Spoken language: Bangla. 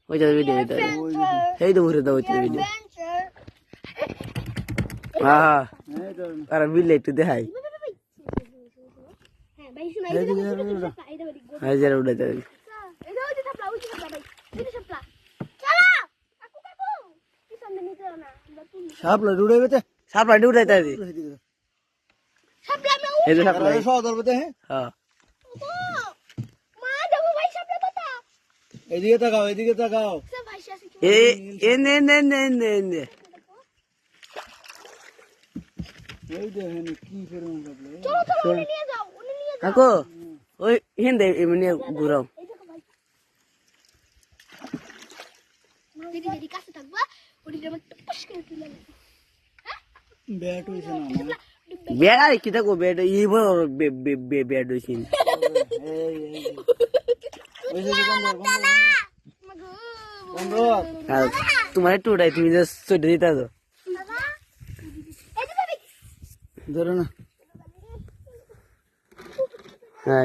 ওই যাবে ভিডিও এই তো ঘুরে দাও ওই ভিডিও হ্যাঁ আর বিলে একটু দেখাই হাজার উড়াইতে সাপলা উড়াইবে সাপলা উড়াইতে এই যে সাপলা সহ ধরবে হ্যাঁ এদিকে তাকাও এনে কাকু ওই হিন্দে এমনি ঘুরাও বেড়া কি থাকো বেড ই বেড হয়েছি তোমার একটু উঠাই তুমি যে চোদ্দ দিতে ধরো না হ্যাঁ